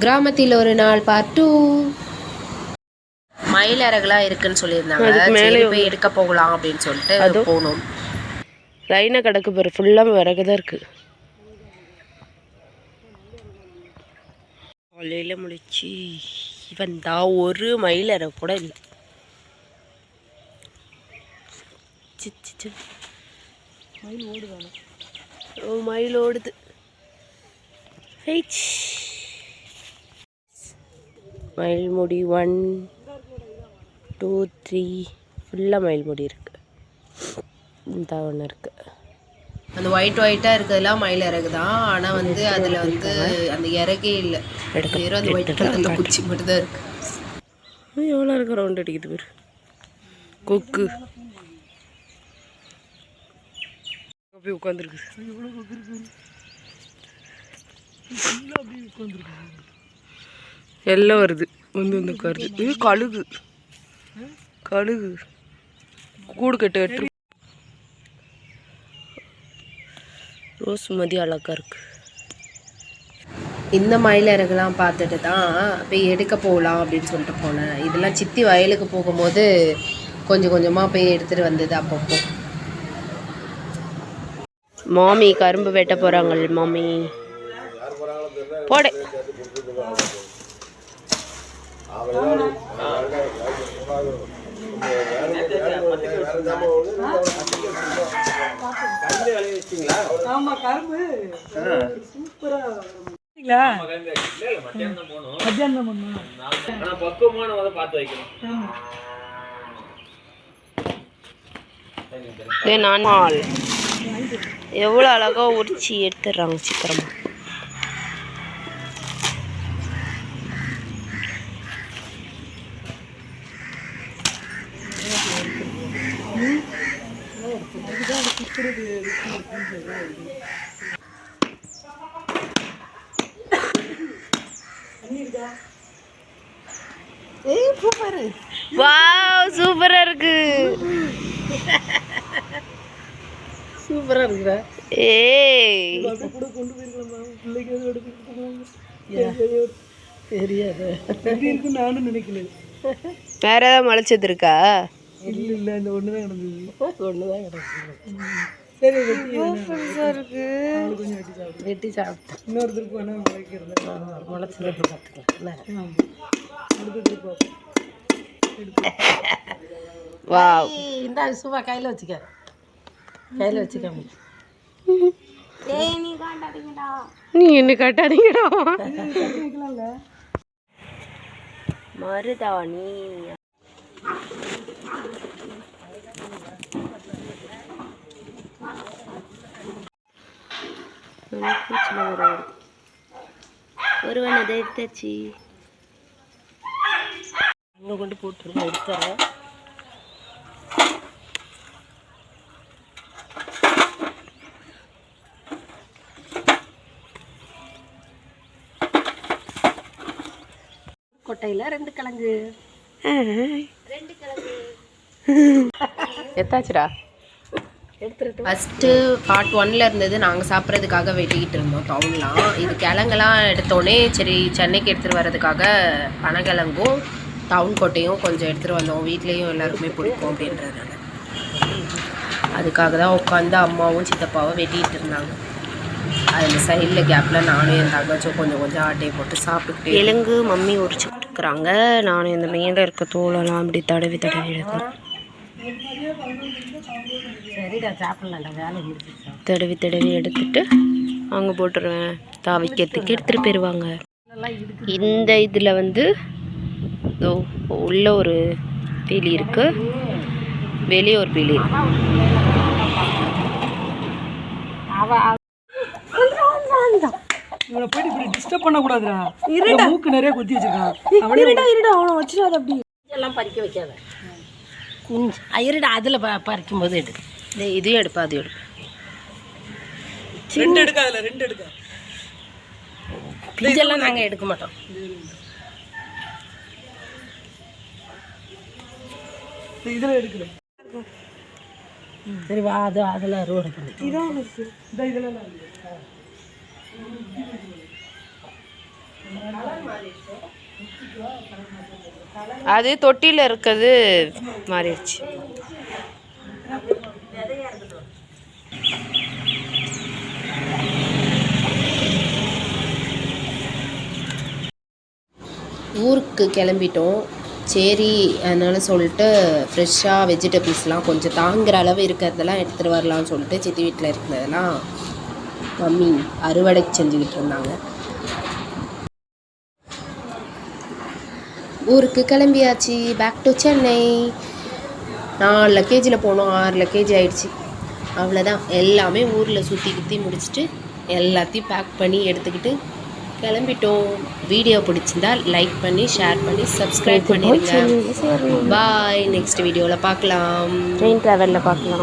கிராமத்தில் ஒரு நாள் பார்ட் 2. மயில் இறகுலாம் இருக்குன்னு சொல்லியிருந்தாங்க. சரி போய் எடுக்க போகலாம் அப்படின்னு சொல்லிட்டு போனோம். லைனாக கிடக்கு பாரு, ஃபுல்லாக விறகு தான் இருக்குது. காலையில் முடிச்சு வந்தா ஒரு மயில் இறகு கூட இல்லை. மயில் ஓடுதானே? ஓ, மயில் ஓடுது. மயில் முடி 1 2 3 ஃபுல்லாக மயில் முடி இருக்கு. இந்த ஒன்று இருக்கு. அந்த ஒயிட்டாக இருக்கிறதுலாம் மயில் இறகு தான். ஆனால் வந்து அதில் வந்து அந்த இறகே இல்லை. வெறும் அந்த ஒயிட் அந்த குச்சி மட்டும் தான் இருக்கு. எவ்வளோ இருக்கு? ரவுண்ட் அடிக்குது பேர் கொக்கு. போய் உட்காந்துருக்கு. எல்லாம் வருது, வந்து உட்காருது. இது கழுகு. கழுகு கூடு கட்டு வெட்டு. ரோஸ் மதி அழகா இருக்கு. இந்த மயில் இறகுலாம் பார்த்துட்டு தான் போய் எடுக்க போகலாம் அப்படின்னு சொல்லிட்டு போனேன். இதெல்லாம் சித்தி வயலுக்கு போகும்போது கொஞ்சம் கொஞ்சமாக போய் எடுத்துகிட்டு வந்தது அப்பப்போ. மாமி கரும்பு வெட்ட போகிறாங்க. மாமி போட நான் எவ்வளோ அழகா உரிச்சி எடுத்துடுறாங்க சீக்கிரமா. வாவ், சூப்பரா இருக்கு. சூப்பராக இருக்குதா? ஏய், தெரியாது. நானும் நினைக்கல. வேற ஏதாவது முளைச்சது இருக்கா? இல்லை, இந்த ஒன்று தான் கிடந்தது. ஒன்று தான் கிடக்குது. சரி, இருக்கு. கொஞ்சம் வெட்டி சாப்பிட்டேன். இன்னொருத்தருக்கு வேணா முளைக்கிறது. முளைச்சது பார்த்துக்கலாம். வாவ், இந்த சும்மா கையில் வச்சுக்க. கையில் வச்சுக்காம நீ என்ன காட்டாதீங்கடா. மருதாணி ஒருவன் அதை எடுத்தாச்சு. அங்கே கொண்டு போட்டுருங்க, எடுத்துறேன். கொட்டையில் 2 கிழங்கு. எத்தாச்சுடா? ஃபஸ்ட்டு பார்ட் 1ல் இருந்தது. நாங்கள் சாப்பிட்றதுக்காக வெட்டிக்கிட்டு இருந்தோம் டவுன்லாம். இது கிழங்கெல்லாம் எடுத்தோடனே சரி சென்னைக்கு எடுத்துகிட்டு வர்றதுக்காக பனங்கிழங்கும் டவுன் கொட்டையும் கொஞ்சம் எடுத்துகிட்டு வந்தோம். வீட்லேயும் எல்லாருக்குமே பிடிக்கும் அப்படின்றதுனால அதுக்காக தான் உட்காந்து அம்மாவும் சித்தப்பாவும் வெட்டிகிட்டு இருந்தாங்க. அதில் சைடில் கேப்பில் நானும் என் தங்கச்சும் கொஞ்சம் கொஞ்சம் ஆட்டையை போட்டு சாப்பிட்டுக்கிட்டே. கிழங்கு மம்மி உரிச்சு கொடுக்குறாங்க. நானும் இந்த மேலே இருக்க தோலெல்லாம் அப்படி தடவி எடுக்கணும். சரிடா, சாப்பிட்லாம்டா, வேலை முடிச்சு. தடவி எடுத்துட்டு அங்கே போட்டுருவேன். தாவிக்கிறதுக்கு எடுத்துகிட்டு போயிடுவாங்க. இந்த இதில் வந்து உள்ள ஒரு பீலி இருக்கு, வெளியே ஒரு பீலி இருக்கு. இவனை போயிட்டு இப்படி டிஸ்டர்ப் பண்ணக்கூடாதுடா. மூக்கு நிறைய குத்தி வச்சிருக்கான். அவனை வச்சிடாத. அப்படி எல்லாம் பறிக்க வைக்காத. இருடா, அதில் பறிக்கும் போது எடு. இதையும் எடுப்பா, அதையும் எடுப்பா. 2 எடுக்க, அதில் 2 எடுக்க. இதெல்லாம் நாங்கள் எடுக்க மாட்டோம். இதில் எடுக்கிறோம். சரி வா, அதில் ரோடு இதான் இதெல்லாம் அது தொட்டியில் இருக்கிறது மாறிடுச்சு. ஊருக்கு கிளம்பிட்டோம். சரி அதனால் சொல்லிட்டு ஃப்ரெஷ்ஷாக வெஜிடபிள்ஸ்லாம் கொஞ்சம் தாங்குகிற அளவு இருக்கிறதெல்லாம் எடுத்துகிட்டு வரலாம்னு சொல்லிட்டு சித்தி வீட்டில் இருக்கிறதெல்லாம் மம்மி அறுவடைக்கு செஞ்சுக்கிட்டு இருந்தாங்க. ஊருக்கு கிளம்பியாச்சு. Back to Chennai. 4 லக்கேஜில் போனோம், 6 லக்கேஜ் ஆயிடுச்சு. அவ்வளோதான். எல்லாமே ஊரில் சுற்றி முடிச்சுட்டு எல்லாத்தையும் பேக் பண்ணி எடுத்துக்கிட்டு கிளம்பிட்டோம். வீடியோ பிடிச்சிருந்தால் லைக் பண்ணி ஷேர் பண்ணி சப்ஸ்கிரைப் பண்ணிடுங்க. பாய். நெக்ஸ்ட் வீடியோவில் பார்க்கலாம். ட்ரெயின் ட்ராவலில் பார்க்கலாம்.